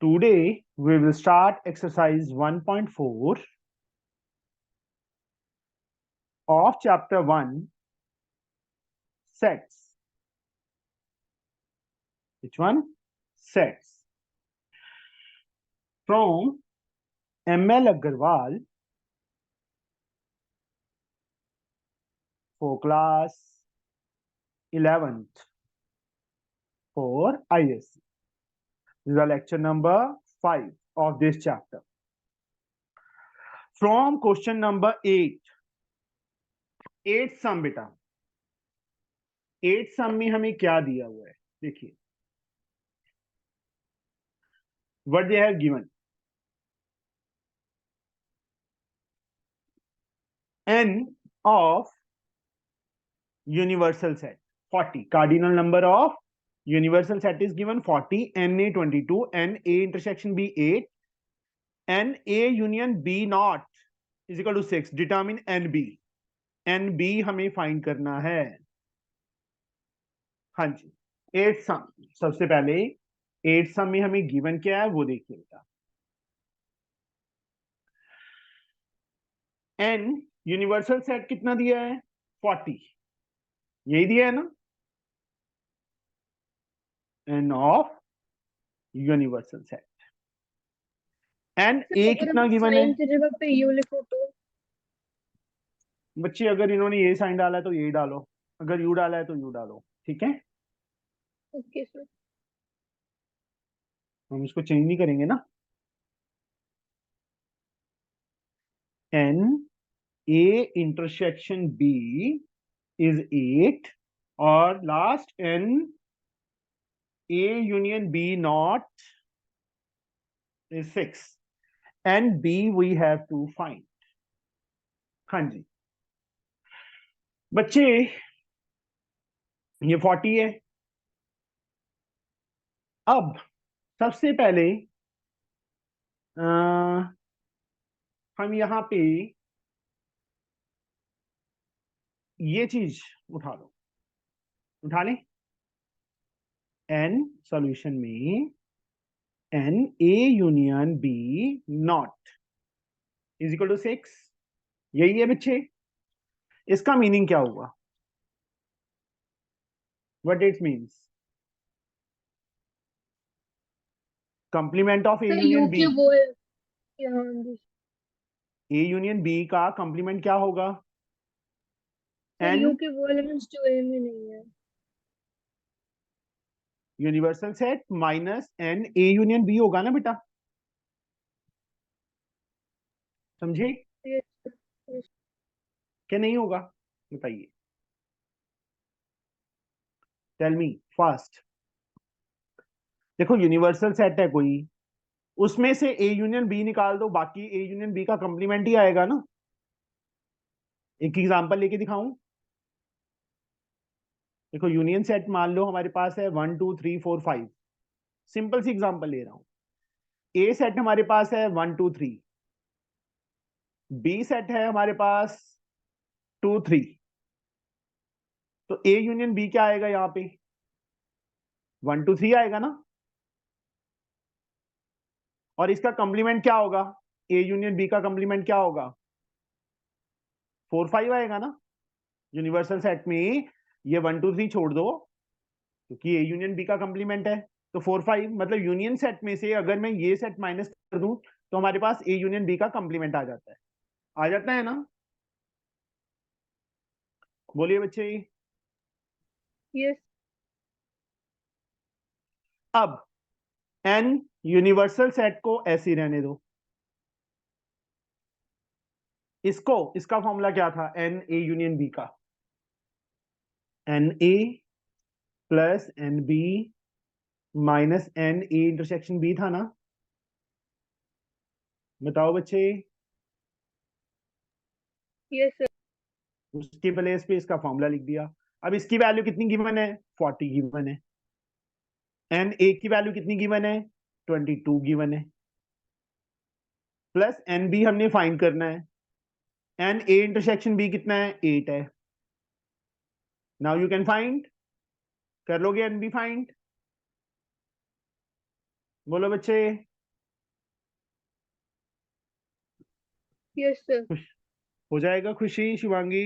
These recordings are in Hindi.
Today we will start exercise 1.4 of chapter 1, sets. Which one? Sets. From M.L. Agarwal for class 11th for ISC. This is the lecture number 5 of this chapter. From question number 8 sum बेटा 8 सम में हमें क्या दिया हुआ है देखिए what they have given n of universal set 40 cardinal number of universal set is given 40 n a 22 n a intersection b 8 n a union b not is equal to 6 determine n b हमें फाइंड करना है हाँ जी 8 सम सबसे पहले 8 सम में हमें गिवन क्या है वो देखिएगा n यूनिवर्सल सेट कितना दिया है 40 यही दिया है ना n of universal set n a कितना गिवन है पे u लिखो तो बच्चे अगर इन्होंने ये साइन डाला है तो यही डालो अगर यू डाला है तो यू डालो ठीक है ओके सर हम इसको चेंज नहीं करेंगे ना n a intersection b is 8 और last n a union b not is 6 and b we have to find हाँ जी बच्चे ये 40 है अब सबसे पहले हम यहां पे ये चीज उठा लो उठा लें n सॉल्यूशन में n a union b not is equal to 6 यही है बच्चे इसका मीनिंग क्या हुआ what it means complement of a union b वो यहाँ a यूनियन b का कंप्लीमेंट क्या होगा n u के वो एलिमेंट्स जो a में नहीं है universal set minus n a union b होगा ना बेटा समझे क्या नहीं होगा बताइए टेल मी फास्ट देखो यूनिवर्सल सेट है कोई उसमें से ए यूनियन बी निकाल दो बाकी ए यूनियन बी का कंप्लीमेंट ही आएगा ना एक एग्जांपल लेके दिखाऊं देखो यूनियन सेट मान लो हमारे पास है 1 2 3 4 5 सिंपल सी एग्जांपल ले रहा हूं ए सेट हमारे पास है 1 2 3 बी सेट है हमारे पास 2 3 तो ए यूनियन बी क्या आएगा यहाँ पे 1 2 3 आएगा ना और इसका कंप्लीमेंट क्या होगा ए यूनियन बी का कंप्लीमेंट क्या होगा 4 5 आएगा ना यूनिवर्सल सेट में ये 1 2 3 छोड़ दो क्योंकि ए यूनियन बी का कंप्लीमेंट है तो 4 5 मतलब यूनियन सेट में से अगर मैं ये सेट माइनस कर दूं तो हमारे पास ए यूनियन बी का कंप्लीमेंट आ जाता है ना बोलिए बच्चे यस अब n यूनिवर्सल सेट को ऐसे ही रहने दो इसका फॉर्मूला क्या था n a यूनियन b का n a plus n b minus n a intersection b था ना बताओ बच्चे यस सर उसके प्लेस पे इसका फॉर्मूला लिख दिया अब इसकी वैल्यू कितनी गिवन है 40 गिवन है एन ए की वैल्यू कितनी गिवन है 22 गिवन है प्लस एन बी हमने फाइंड करना है एन ए इंटरसेक्शन बी कितना है 8 है नाउ यू कैन फाइंड कर लोगे एन बी फाइंड बोलो बच्चे Yes, sir. हो जाएगा खुशी, Shivangi,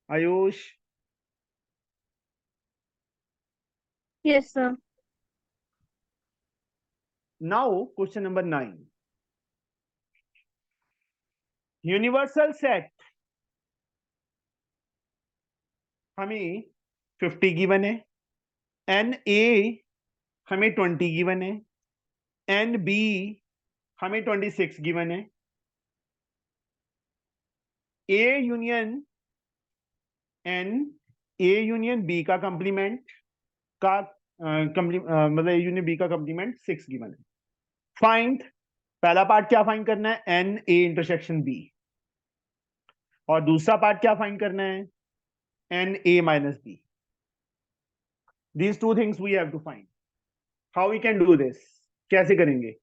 Ayush? Yes, sir. Now question number 9. Universal set हमें 50 गिवन है, एन ए हमें 20 गिवन है, एन बी हमें 26 गिवन है। A union N, A union B का कंप्लीमेंट का मतलब ए यूनियन बी का कंप्लीमेंट 6 गिवन है। फाइंड, पहला पार्ट क्या फाइंड करना है? N A intersection B. और दूसरा पार्ट क्या फाइंड करना है? N A minus B. These two things we have to find. How we can do this? कैसे करेंगे?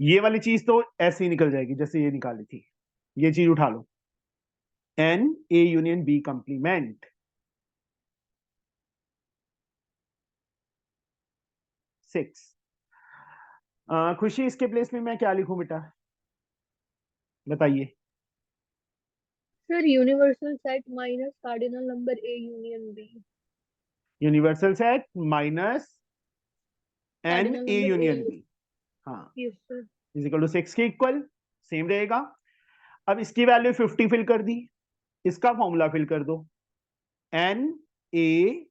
ये वाली चीज तो ऐसे ही निकल जाएगी जैसे ये निकाली थी। ये चीज उठा लो, n A union B complement 6। खुशी, इसके प्लेस में मैं क्या लिखूं बेटा, बताइए? Sir, universal set minus cardinal number A union B. Universal set minus N Cardinal A number A union union. B, हाँ, Yes, sir. Is equal to 6 के इक्वल, सेम रहेगा। अब इसकी वैल्यू 50 फिल कर दी, इसका फॉर्मूला फिल कर दो, N A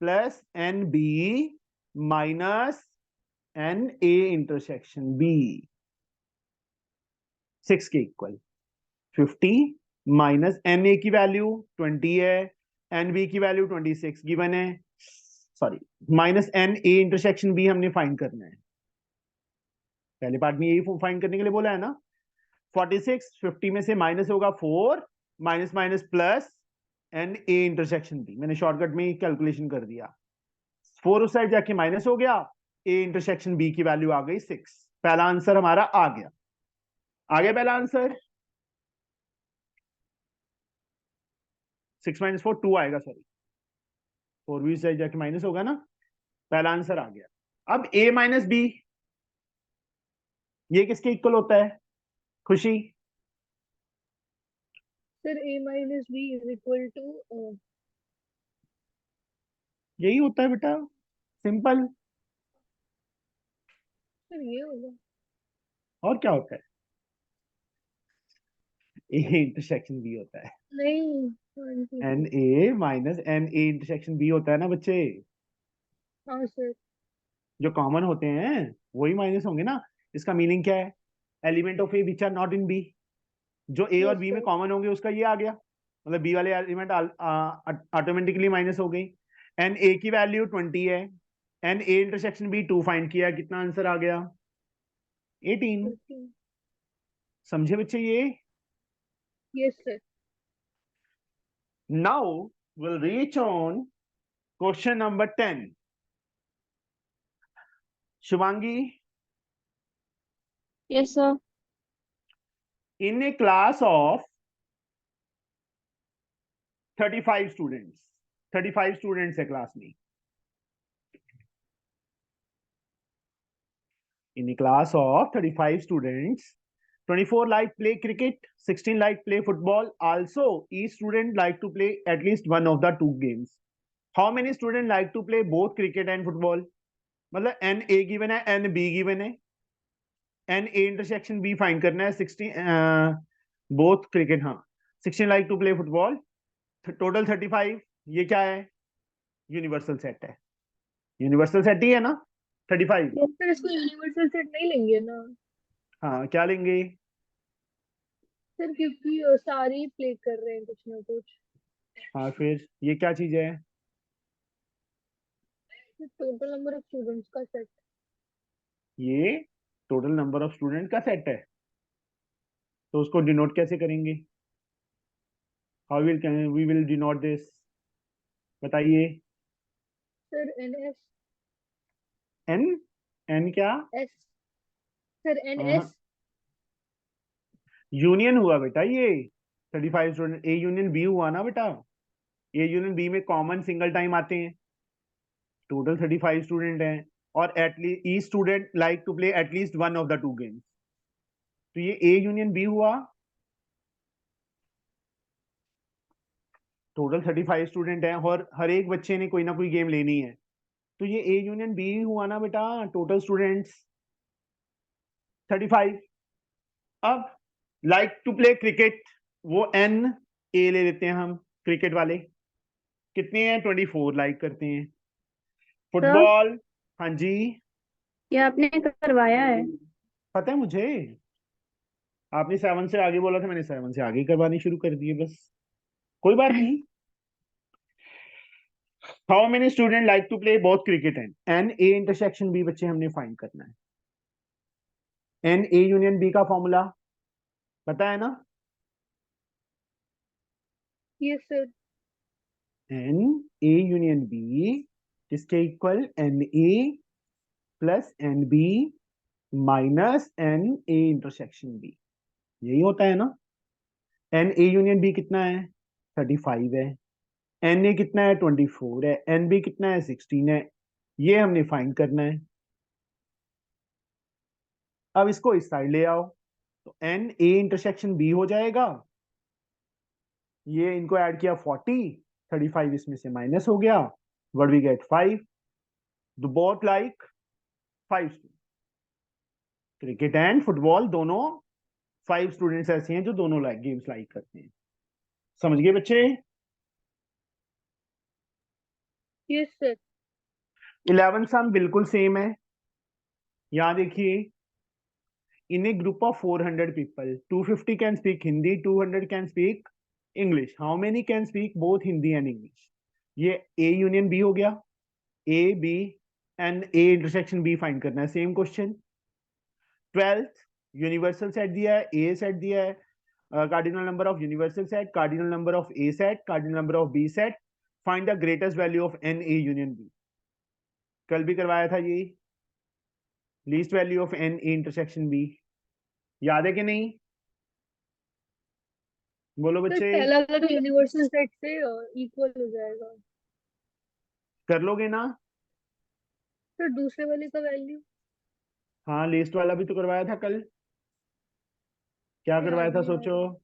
plus N B minus N A intersection B, 6 के इक्वल। 50 माइनस एन ए की वैल्यू 20 है, एन बी की वैल्यू 26 गिवन है, sorry, minus N A intersection B हमने फाइंड करना है। पहले पार्ट में यही फाइंड करने के लिए बोला है ना। 46, 50 में से माइनस होगा 4, minus minus plus N A intersection B, मैंने शॉर्टकट में ही कैलकुलेशन कर दिया। 4 उस साइड जाके माइनस हो गया, ए इंटरसेक्शन बी की वैल्यू आ गई 6। पहला आंसर हमारा आ गया। आ गया पहला आंसर। 6 माइनस 4 2 आएगा, सॉरी, 4 भी उस साइड जाके माइनस होगा ना। पहला आंसर आ गया। अब ए माइनस बी, ये किसके इक्वल होता है खुशी? Sir, A minus B is equal to यही होता है बेटा, सिंपल। sir ये होगा। और क्या होता है? ए इंटरसेक्शन बी होता है। नहीं, 1 2 N 3। A minus N A intersection B होता है ना बच्चे। हाँ सर। जो कॉमन होते हैं वही माइनस होंगे ना। इसका मीनिंग क्या है? Element of A which are not in B, जो ए और यस बी में सर। कॉमन होंगे उसका ये आ गया, मतलब बी वाले एलिमेंट ऑटोमेटिकली माइनस हो गई। एन ए की वैल्यू 20 है, N A intersection B 2 find किया, कितना आंसर आ गया? 18। 13। समझे बच्चे ये? Yes sir. Now will reach on question number 10। Shivangi, yes sir. in a class of 35 students, 35 students है क्लास में, in a class of 35 students, 24 like play cricket, 16 like play football. Also each student like to play at least one of the two games. How many students like to play both cricket and football? मतलब एन ए गिवन है, एन बी गिवन है, N A intersection B find करना है। 16 बोथ क्रिकेट, हाँ, 16 like to play football, total 35। ये क्या है? यूनिवर्सल सेट है। यूनिवर्सल सेट ही है ना 35। यस सर, इसको यूनिवर्सल सेट नहीं लेंगे ना हाँ, क्या लेंगे? सर, क्योंकि सारे ही प्ले कर रहे हैं कुछ ना कुछ। हाँ, फिर ये क्या चीज है? टोटल नंबर ऑफ स्टूडेंट्स का सेट। ये टोटल नंबर ऑफ स्टूडेंट का सेट है, तो उसको डिनोट कैसे करेंगे? How will we will denote this, बताइए? Sir n S. N, n क्या? S. Sir n S. Union हुआ बेटा ये 35 स्टूडेंट, ए यूनियन बी हुआ ना बेटा। ए यूनियन बी में कॉमन सिंगल टाइम आते हैं, टोटल 35 स्टूडेंट हैं, और at least each student like to play at least one of the two games. तो ये ए यूनियन बी हुआ। टोटल 35 स्टूडेंट हैं और हर एक बच्चे ने कोई ना कोई गेम लेनी है। तो ये ए यूनियन बी हुआ ना बेटा, टोटल स्टूडेंट्स 35। अब लाइक टू प्ले क्रिकेट, वो एन ए ले लेते हैं हम, क्रिकेट वाले कितने हैं, 24 लाइक करते हैं। फुटबॉल, हाँ जी ये आपने करवाया है। पता है मुझे, आपने 7 से आगे बोला था, मैंने 7 से आगे करवानी शुरू कर दी है बस, कोई बात नहीं। How many student like to play both cricket and A intersection B, बच्चे हमने फाइंड करना है। एन ए यूनियन बी का फॉर्मूला पता है ना, yes sir. N A union B किसके इक्वल, N A plus N B minus N A intersection B, यही होता है ना। एन ए यूनियन बी कितना है, 35 है। एन ए कितना है, 24 है। एन बी कितना है, 16 है। ये हमने फाइंड करना है। अब इसको इस साइड ले आओ, तो एन ए इंटरसेक्शन बी हो जाएगा। ये इनको ऐड किया 40, 35 इसमें से माइनस हो गया, what we get 5। The both like 5। Cricket and football दोनों 5 स्टूडेंट्स ऐसे हैं जो दोनों लाइक गेम्स लाइक करते हैं। समझ गए बच्चे। Yes sir. 11 सम बिल्कुल सेम है। यहां देखिए, in a group of 400 people 250 can speak Hindi, 200 can speak English, how many can speak both Hindi and English? ये A यूनियन B हो गया, A B and A intersection B find करना है। Same question 12th universal set दिया है, A सेट दिया है, cardinal number of universal set, cardinal number of A set, cardinal number of B set, find the greatest value of N A union B। कल भी करवाया था ये, least value of N A intersection B, याद है कि नहीं, बोलो सर बच्चे। पहला वाला तो यूनिवर्सल सेट से इक्वल हो जाएगा। कर लोगे ना। सर दूसरे वाले का वैल्यू हाँ लिस्ट वाला भी तो करवाया था कल, क्या करवाया याद था नहीं आ सोचो, रहा।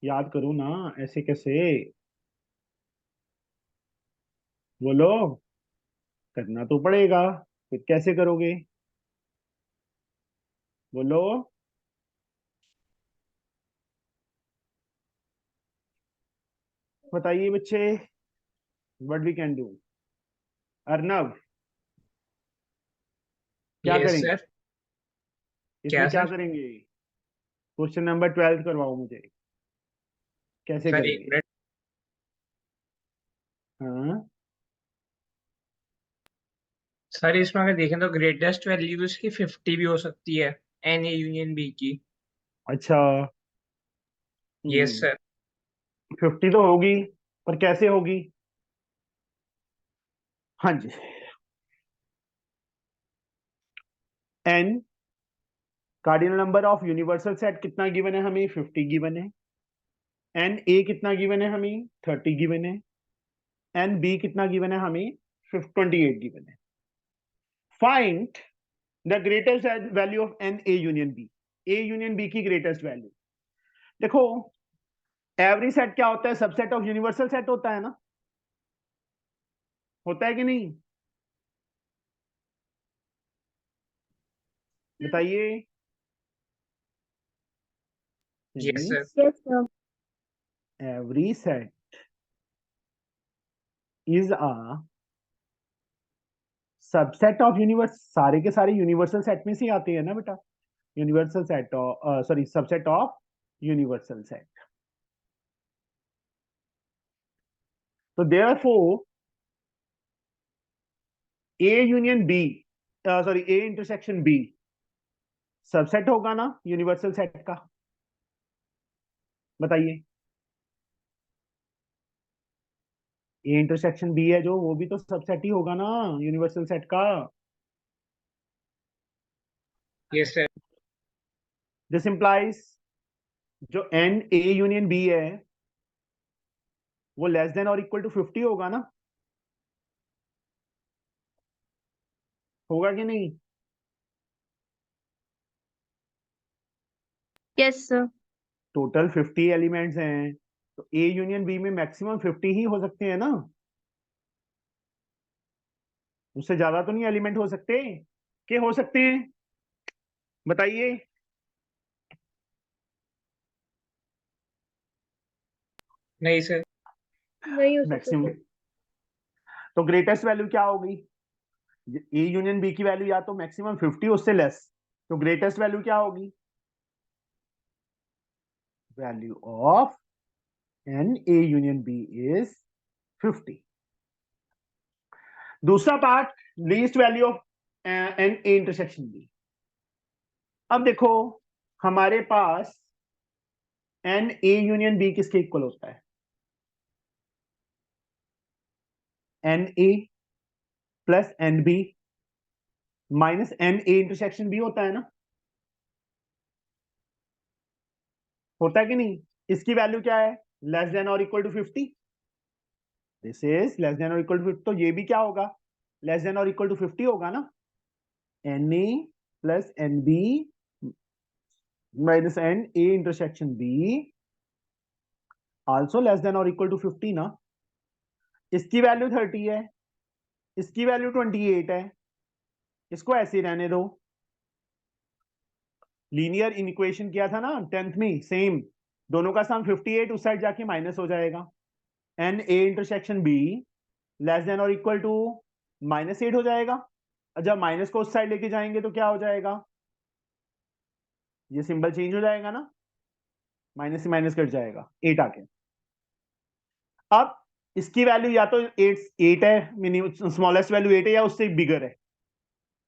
याद करो ना, ऐसे कैसे, बोलो, करना तो पड़ेगा, फिर कैसे करोगे, बोलो। बताइए बच्चे, what we can do. Arnav, क्या यस करेंगे सर। क्या इसमें, क्या सर? करेंगे, क्वेश्चन नंबर 12 करवाओ मुझे, कैसे सर एक करेंगे। मिनट। हाँ सर इसमें अगर देखें तो ग्रेटेस्ट वैल्यू तो इसकी 50 भी हो सकती है, एन ए यूनियन बी की। अच्छा, यस सर। 50 तो होगी, पर कैसे होगी। हाँ जी, n cardinal number of universal set कितना गिवन है हमें, 50 गिवन है। एन ए कितना गिवन है हमें, 30 गिवन है। एन बी कितना गिवन है हमें, 28 गिवन है। Find the greatest value of N A union B, A union B की ग्रेटेस्ट वैल्यू। देखो, एवरी सेट क्या होता है, सबसेट ऑफ यूनिवर्सल सेट होता है ना, होता है कि नहीं, बताइए। Yes sir. Yes sir. Every set is a subset of universe, सारे के सारे यूनिवर्सल सेट में से आते हैं ना बेटा, universal set, sorry subset of universal set. तो therefore A union B, sorry A intersection B subset होगा ना यूनिवर्सल सेट का, बताइए। ए इंटरसेक्शन बी है जो, वो भी तो सबसेट ही होगा ना यूनिवर्सल सेट का। Yes sir. दिस इंप्लाइज जो एन ए यूनियन बी है वो लेस देन और इक्वल टू 50 होगा ना, होगा कि नहीं? Yes sir. टोटल 50 एलिमेंट्स हैं, तो ए यूनियन बी में मैक्सिमम 50 ही हो सकते हैं ना, उससे ज्यादा तो नहीं एलिमेंट हो सकते? के हो सकते हैं, बताइए। नहीं सर। नहीं हो सकता मैक्सिमम। सर। तो ग्रेटेस्ट वैल्यू क्या होगी? ए यूनियन बी की वैल्यू या तो मैक्सिमम 50 उससे लेस, तो ग्रेटेस्ट वैल्यू क्या होगी? Value of N A union B is 50। दूसरा part, least value of N A intersection B. अब देखो, हमारे पास एन ए यूनियन बी किसके इक्वल होता है? N A plus N B minus N A intersection B होता है ना, होता है कि नहीं? इसकी वैल्यू क्या है? लेस देन और equal to 50। This is less than और इक्वल टू 50, तो ये भी क्या होगा? लेस देन और इक्वल टू 50 होगा ना। N A plus N B minus N A intersection B also less than और इक्वल टू 50 ना। इसकी वैल्यू 30 है, इसकी वैल्यू 28 है, इसको ऐसे ही रहने दो। लीनियर इनइक्वेशन किया था ना 10th में, सेम, दोनों का सम 58 उस साइड जाके माइनस हो जाएगा। N A intersection B less than और इक्वल टू -8 हो जाएगा, और जब माइनस को उस साइड लेके जाएंगे तो क्या हो जाएगा? ये सिंबल चेंज हो जाएगा ना, माइनस से माइनस कट जाएगा, 8 आके। अब इसकी वैल्यू या तो 8 है, मिनिमम स्मॉलेस्ट वैल्यू 8 है, या उससे बिगर है,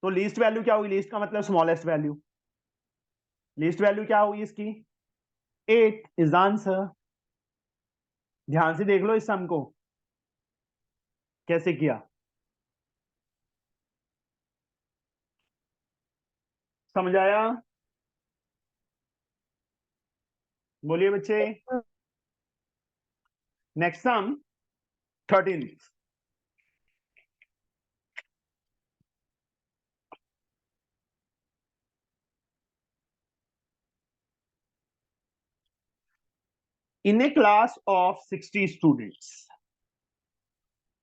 तो लीस्ट वैल्यू क्या होगी? लीस्ट का मतलब स्मॉलेस्ट वैल्यू, लीस्ट वैल्यू क्या होगी इसकी? 8 इज आंसर। ध्यान से देख लो इस सम को कैसे किया, समझ आया? बोलिए बच्चे। Next sum 13। In a class of 60 students,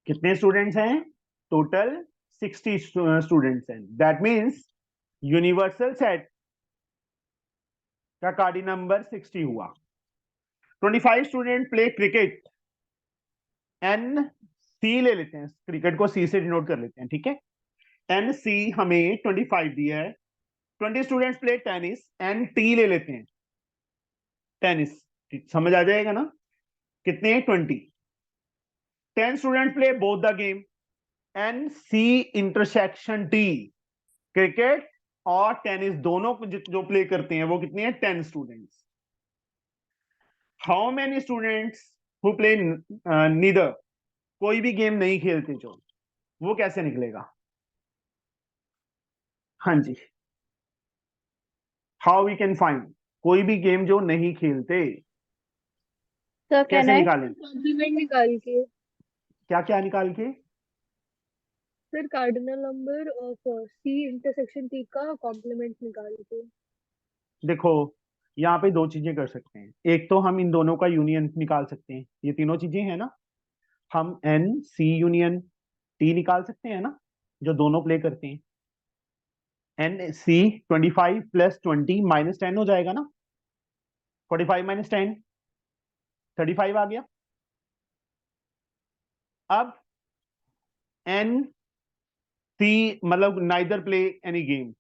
कितने स्टूडेंट्स हैं? टोटल 60 स्टूडेंट्स हैं। दैट मींस यूनिवर्सल सेट का कार्डिनल नंबर 60 हुआ। 25 student play cricket, N C ले लेते हैं, क्रिकेट को सी से डिनोट कर लेते हैं, ठीक है। एन सी हमें 25 दिया है। 20 students play tennis, N T ले लेते हैं, टेनिस, समझ आ जाएगा ना? कितने? 20। 10 student play both the game, N C intersection T, cricket और टेनिस दोनों जो प्ले करते हैं वो कितने हैं? 10 students. How many students who play neither, कोई भी गेम नहीं खेलते जो, वो कैसे निकलेगा? हाँ जी, हाउ वी कैन फाइंड, कोई भी गेम जो नहीं खेलते सर कैन कैसे आई निकालें? कॉम्प्लीमेंट निकाल के। क्या क्या निकाल के? Sir cardinal number of C intersection T का कॉम्प्लीमेंट निकाल के। देखो, यहाँ पे दो चीजें कर सकते हैं। एक तो हम इन दोनों का यूनियन निकाल सकते हैं, ये तीनों चीजें हैं ना, हम एन सी यूनियन टी निकाल सकते हैं ना, जो दोनों प्ले करते हैं। एन सी 25 प्लस 20 -10 हो जाएगा ना, 45 - 10 35 आ गया। अब एन सी मतलब neither play any game,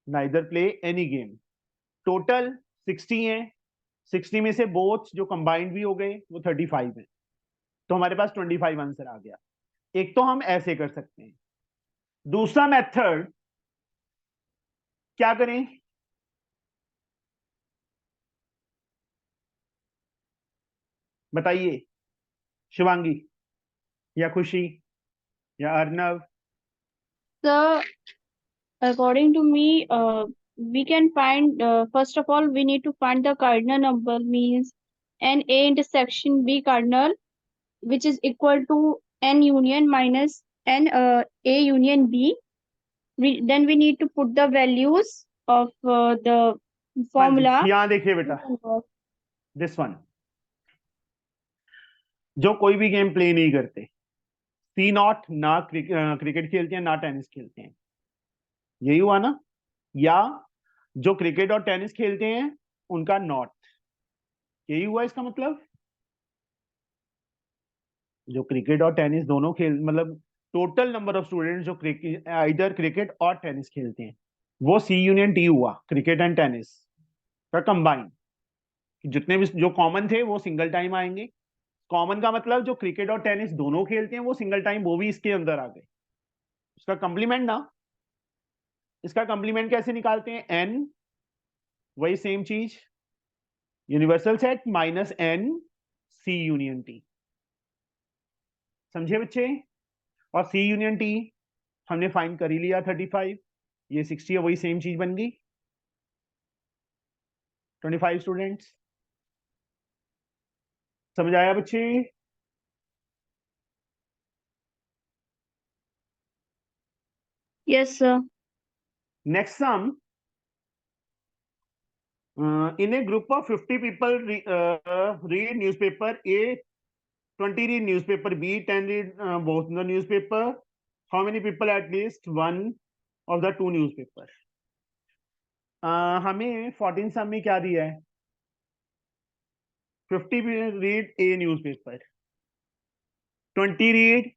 neither play any game, total 60 है, 60 में से बोथ जो कंबाइंड भी हो गए वो 35 है, तो हमारे पास 25 आंसर आ गया। एक तो हम ऐसे कर सकते हैं, दूसरा मेथड क्या करें? बताइए, शिवांगी या खुशी या Arnav. So, according to me, we can find, first of all, we need to find the cardinal number, means n a intersection b cardinal, which is equal to n union minus n a union b. then we need to put the values of the formula. यहाँ देखिए बेटा, दिस वन, जो कोई भी गेम प्ले नहीं करते, सी नॉट, ना क्रिकेट खेलते हैं ना टेनिस खेलते हैं, यही हुआ ना? या जो क्रिकेट और टेनिस खेलते हैं उनका नॉट, यही हुआ इसका मतलब? जो क्रिकेट और टेनिस दोनों खेल, मतलब टोटल नंबर ऑफ स्टूडेंट्स जो इधर क्रिकेट और टेनिस खेलते हैं, वो सी यूनियन टी हुआ, क्रिकेट एंड टेनिस का कंबाइन। जितने भी जो कॉमन थे वो सिंगल टाइम आएंगे। कॉमन का मतलब जो क्रिकेट और टेनिस दोनों खेलते हैं वो सिंगल टाइम, वो भी इसके अंदर आ गए। उसका कंप्लीमेंट ना, इसका कंप्लीमेंट कैसे निकालते हैं? एन, वही सेम चीज, universal set minus N C union T. समझे बच्चे? और सी यूनियन टी हमने फाइंड कर ही लिया 35, ये 60 है, वही सेम चीज बन गई 25 स्टूडेंट्स। समझ आया बच्चे? Yes, sir. Next sum, in a group of 50 people read newspaper, A 20 read newspaper, B 10 read both the newspaper. How many people at least one of the two newspaper? हमें 14 सम में क्या दिया है? 50 read A newspaper, 20 read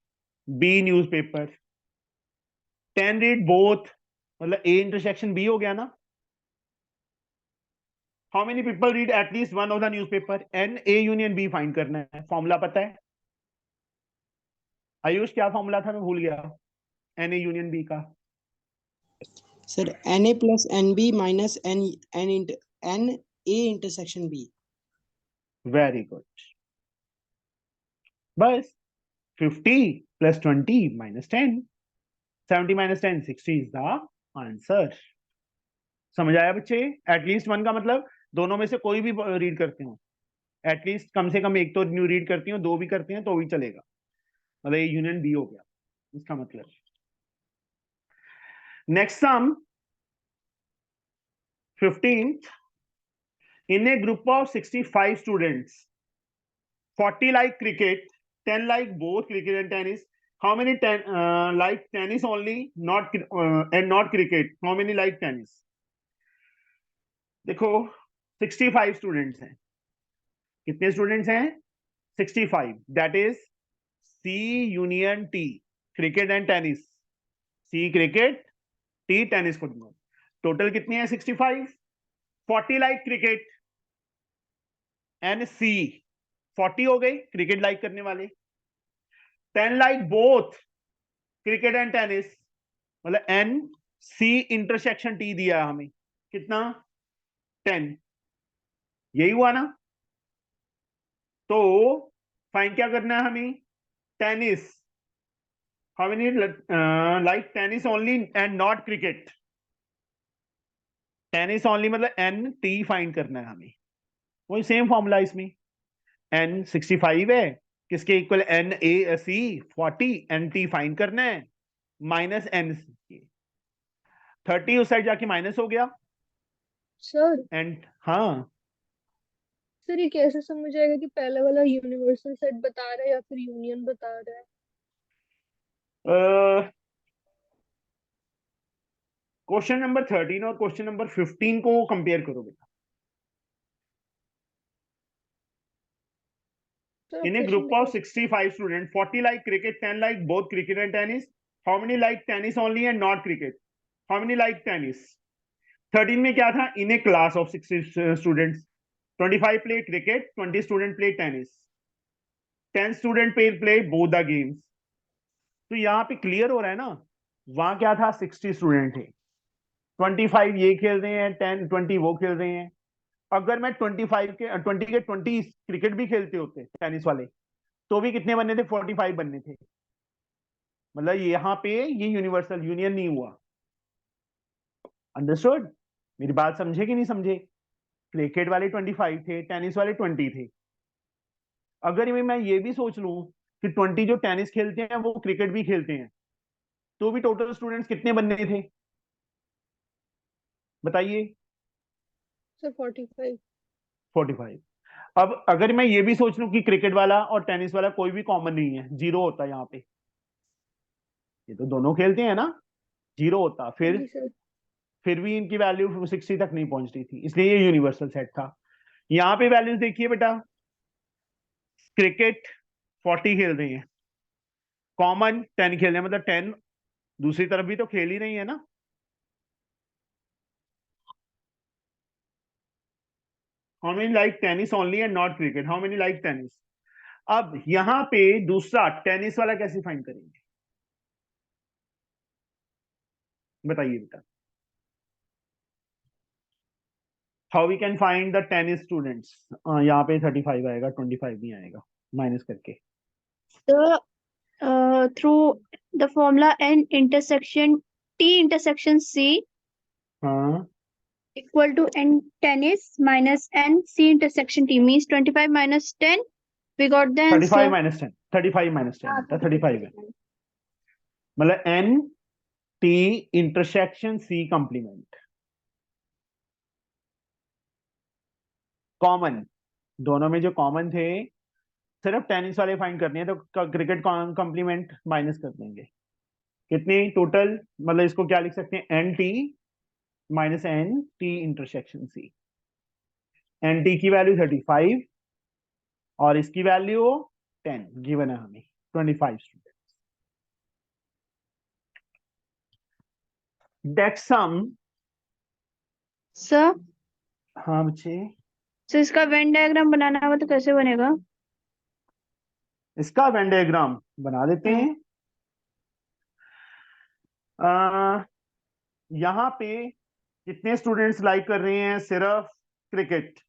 B newspaper, 10 read both, मतलब A intersection B हो गया ना? How many people read at least one of the newspaper? N A union B find करना है। फॉर्मूला पता है? आयुष क्या फॉर्मूला था, मैं भूल गया। N A union B का sir NA plus NB minus NA intersection B। Very good. बस 50 plus 20 minus 10, 70 minus 10, 60 is the answer। समझ आया बच्चे? एटलीस्ट वन का मतलब दोनों में से कोई भी रीड करते हो, एटलीस्ट कम से कम एक तो न्यू रीड करती हो, दो भी करते हैं तो भी चलेगा, मतलब ये यूनियन बी हो गया इसका मतलब। Next sum 15th, in a group of 65 students, 40 like cricket, 10 like both cricket and tennis. How many like tennis only, not and not cricket? How many like tennis? देखो 65 स्टूडेंट्स हैं। कितने स्टूडेंट्स हैं? 65। That is C union T, cricket and tennis. C cricket, T tennis football. Total कितनी है? 65। 40 लाइक क्रिकेट एंड सी 40 हो गई क्रिकेट लाइक करने वाले। 10 like both cricket and tennis, मतलब एन सी इंटरसेक्शन टी दिया हमें, कितना? 10। यही हुआ ना? तो फाइन क्या करना है हमें? Tennis, how many like tennis only and not cricket? Tennis only मतलब एन टी फाइंड करना है हमें, वही सेम फॉर्मूला इसमें। एन 65 है, किसके इक्वल? N A C 40, N T find करना है, माइनस एन 30 उस साइड जाके माइनस हो गया। सर एंड हाँ सर ये कैसे समझ आएगा कि पहले वाला यूनिवर्सल सेट बता रहा है या फिर यूनियन बता रहा है? क्वेश्चन नंबर 13 और क्वेश्चन नंबर 15 को कंपेयर करो बेटा। Sir In a question group of देखो। 65 students, 40 like cricket, 10 like both cricket and tennis. How many like tennis only and not cricket? How many like tennis? 13 में क्या था? In a class of 60 students, 25 play cricket, 20 student play tennis, 10 student play both the games. तो यहाँ पे क्लियर हो रहा है ना, वहां क्या था? 60 स्टूडेंट थे, 25 ये खेल रहे हैं, 10 20 वो खेल रहे हैं। अगर मैं 25 के 20 के 20 क्रिकेट भी खेलते होते टेनिस वाले, तो भी कितने बनने थे? 45 बनने थे। मतलब यहाँ पे ये यूनिवर्सल यूनियन नहीं हुआ। अंडरस्टूड? मेरी बात समझे कि नहीं समझे? क्रिकेट वाले 25 थे, टेनिस वाले 20 थे। अगर मैं ये भी सोच लूं कि 20 जो टेनिस खेलते हैं वो क्रिकेट भी खेलते हैं, तो भी टोटल स्टूडेंट्स कितने बनने थे बताइए? सर 45। 45। अब अगर मैं ये भी सोच लूं कि क्रिकेट वाला और टेनिस वाला कोई भी कॉमन नहीं है, जीरो होता है यहाँ पे, ये तो दोनों खेलते हैं ना, जीरो होता, जी सर। फिर भी इनकी वैल्यू 60 तक नहीं पहुंचती थी, इसलिए ये यूनिवर्सल सेट था। यहाँ पे वैल्यूज देखिए बेटा, क्रिकेट 40 खेल रही है, कॉमन 10 खेल रहे हैं, मतलब 10 दूसरी तरफ भी तो खेल ही रही है ना। How many like tennis only and not cricket, how many like tennis. अब यहां पे दूसरा टेनिस वाला कैसे फाइंड करेंगे बताइए बेटा? How we can find the tennis students? यहाँ पे 35 आएगा, 25 नहीं आएगा, माइनस करके। The through the formula N intersection T intersection C हाँ, equal to N tennis minus N C intersection T means 25 minus 10. We got the 35 answer. Minus 10, 35 minus 10 हाँ, बेटा, 35 है, मतलब N T intersection C complement. Common, दोनों में जो कॉमन थे, सिर्फ टेनिस वाले फाइंड करने हैं, तो क्रिकेट कंप्लीमेंट माइनस कर देंगे। कितनी टोटल, मतलब इसको क्या लिख सकते हैं, N T minus N T intersection C. N T की वैल्यू 35 और इसकी वैल्यू 10 गिवन है हमें, 25 स्टूडेंट। That some. सर हाँ बच्चे, सर इसका वेन डायग्राम बनाना होगा तो कैसे बनेगा? इसका वेन डायग्राम बना देते हाँ। हैं। यहाँ पे कितने स्टूडेंट्स लाइक कर रहे हैं सिर्फ क्रिकेट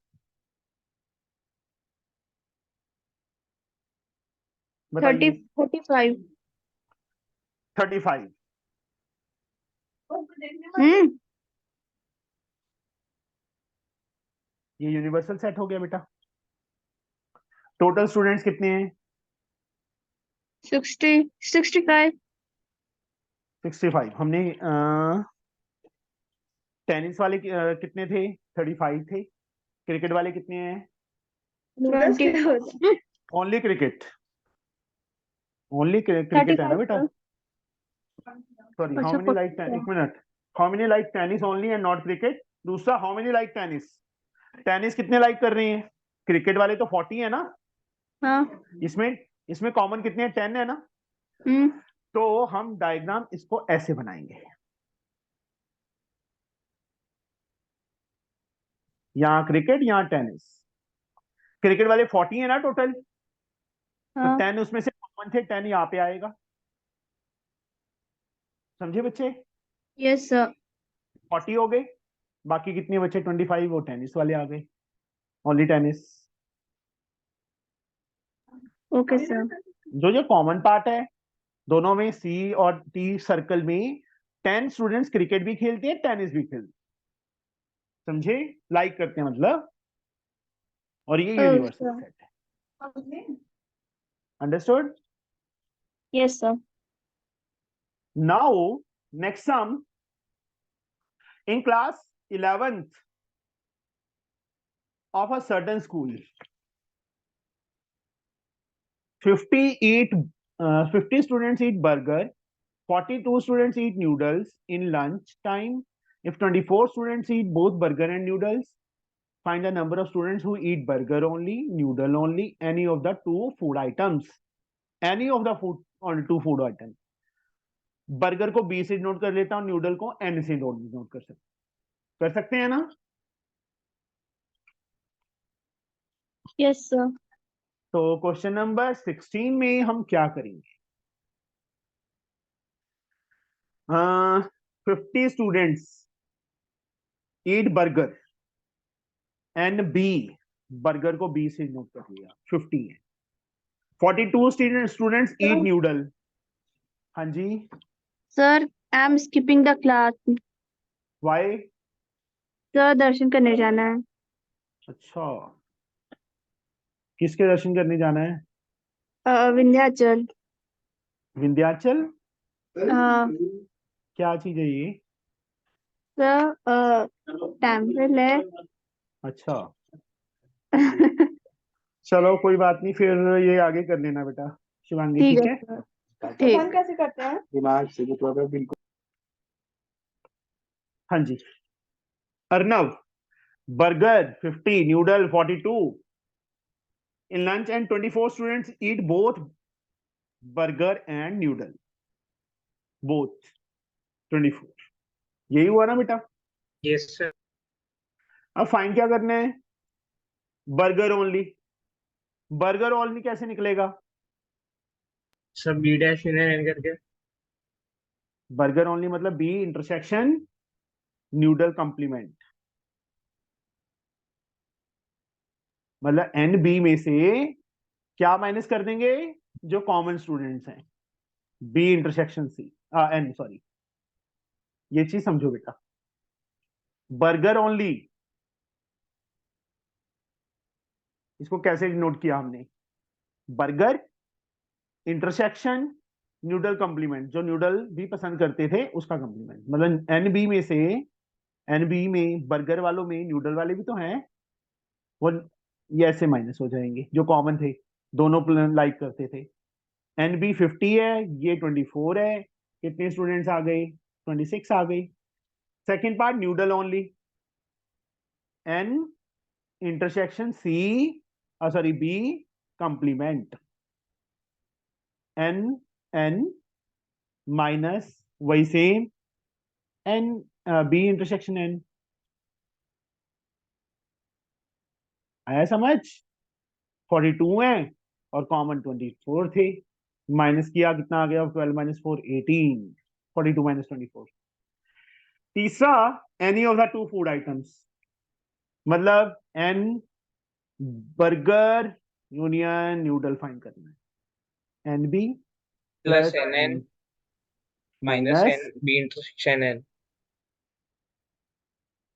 बताइए? 45। 35। ये यूनिवर्सल सेट हो गया बेटा। टोटल स्टूडेंट्स कितने हैं? 65। 65। हमने टेनिस वाले कितने थे? 35 थे। क्रिकेट वाले कितने हैं? 20। ओनली क्रिकेट, ओनली क्रिकेट है ना 35 बेटा? सर। सॉरी, हाउ अच्छा मेनी लाइक, एक minute, how many like tennis only and not cricket. दूसरा, how many like tennis, tennis कितने लाइक कर रही हैं? क्रिकेट वाले तो 40 है ना, हाँ। इसमें इसमें कॉमन कितने हैं? 10 है ना। हम्म। तो हम डायग्राम इसको ऐसे बनाएंगे, यहाँ क्रिकेट यहाँ टेनिस। क्रिकेट वाले 40 है ना टोटल, तो हाँ। 10 उसमें से कॉमन थे, 10 यहाँ पे आएगा। समझे बच्चे? Yes sir. 40 हो गए, बाकी कितने बचे? 25, वो टेनिस वाले आ गए, ओनली टेनिस। Okay sir. जो जो कॉमन पार्ट है दोनों में, सी और टी सर्कल में, 10 स्टूडेंट्स क्रिकेट भी खेलते हैं, टेनिस भी खेलते हैं, समझे? लाइक करते हैं मतलब, और ये यूनिवर्सल सेट है। Understood? Yes sir. Now next sum. In class 11th of a certain school, 50 students eat burger, 42 students eat noodles in lunch time. If 24 students eat both burger and noodles, find the number of students who eat burger only, noodle only, any of the two food items. Any of the two food items. Burger को बी से नोट कर लेता हूं, न्यूडल को एन से नोट कर सकते हैं ना? Yes sir. तो क्वेश्चन नंबर 16 में हम क्या करेंगे? 50 students eat burger and B, burger को बी से नोट कर लिया, 50 है। 42 स्टूडेंट्स ईट न्यूडल। हाँ जी, sir I am skipping the class. Why? Sir दर्शन करने जाना है। अच्छा, किसके दर्शन करने जाना है? विंध्याचल। विंध्याचल? क्या चीज है ये? सर टेम्पल है। अच्छा चलो कोई बात नहीं, फिर ये आगे कर लेना बेटा शिवांगी, ठीक ठीक है है? सर, ठीक। कैसे करते हैं? दिमाग से मतलब बिल्कुल। हाँ जी, Arnav, burger 50, noodle 42 in lunch and 24 students eat both burger and noodle, both 24। यही हुआ ना बेटा? Yes sir. अब फाइन क्या करना है? Burger only. बर्गर ओनली कैसे निकलेगा? सब बी डैश यूनियन एन करके। बर्गर ओनली मतलब बी इंटरसेक्शन न्यूडल कॉम्प्लीमेंट, मतलब एन बी में से क्या माइनस कर देंगे? जो कॉमन स्टूडेंट्स हैं, B intersection C, N sorry, ये चीज समझो बेटा। बर्गर ओनली, इसको कैसे नोट किया हमने? बर्गर इंटरसेक्शन न्यूडल कॉम्प्लीमेंट, जो न्यूडल भी पसंद करते थे उसका कॉम्प्लीमेंट, मतलब एनबी में से, एनबी में बर्गर वालों में न्यूडल वाले भी तो हैं, वो ये ऐसे माइनस हो जाएंगे जो कॉमन थे, दोनों लाइक करते थे। एनबी 50 है, ये 24 है, कितने स्टूडेंट्स आ गए? 26 आ गई। Second part noodle only, n intersection C, sorry B complement, n n minus वही same n B intersection n. आया समझ? 42 है और कॉमन 24 थे, माइनस किया कितना आ गया? 12 माइनस 4 18, 42 माइनस 24। तीसरा, any of the two food items, मतलब n burger union noodle find करना है, N B plus plus n n minus minus, n B intersection n.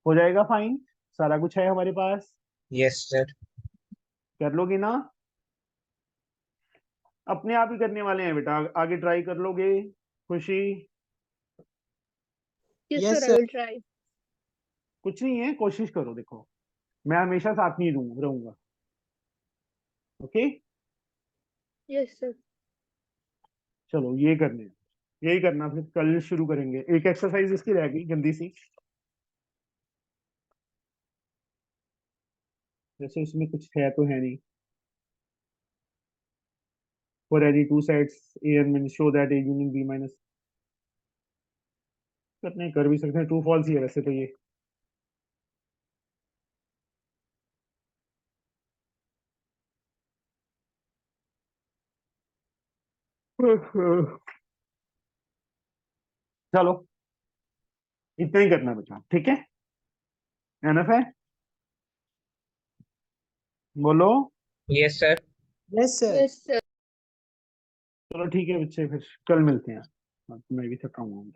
हो जाएगा फाइन, सारा कुछ है हमारे पास, यस सर। कर लोगे ना? अपने आप ही करने वाले हैं बेटा, आगे ट्राई कर लोगे? खुशी? Yes, Yes, sir, I sir. will try. कुछ नहीं है, कोशिश करो, देखो मैं हमेशा साथ में ही रहूंगा। Okay Yes, sir. चलो ये करने, यही करना, फिर कल शुरू करेंगे। एक एक्सरसाइज इसकी रह गई गंदी सी, जैसे इसमें कुछ है तो है नहीं। For any two sets A N mean show that A union B minus, करने कर भी सकते हैं, ट्रू फॉल्स ही है वैसे तो ये। चलो इतना ही करना बचा, ठीक है? एनफ है, बोलो। Yes sir. Yes, sir. Yes, sir. चलो ठीक है बच्चे, फिर कल मिलते हैं। मैं भी थका हुआ हूँ।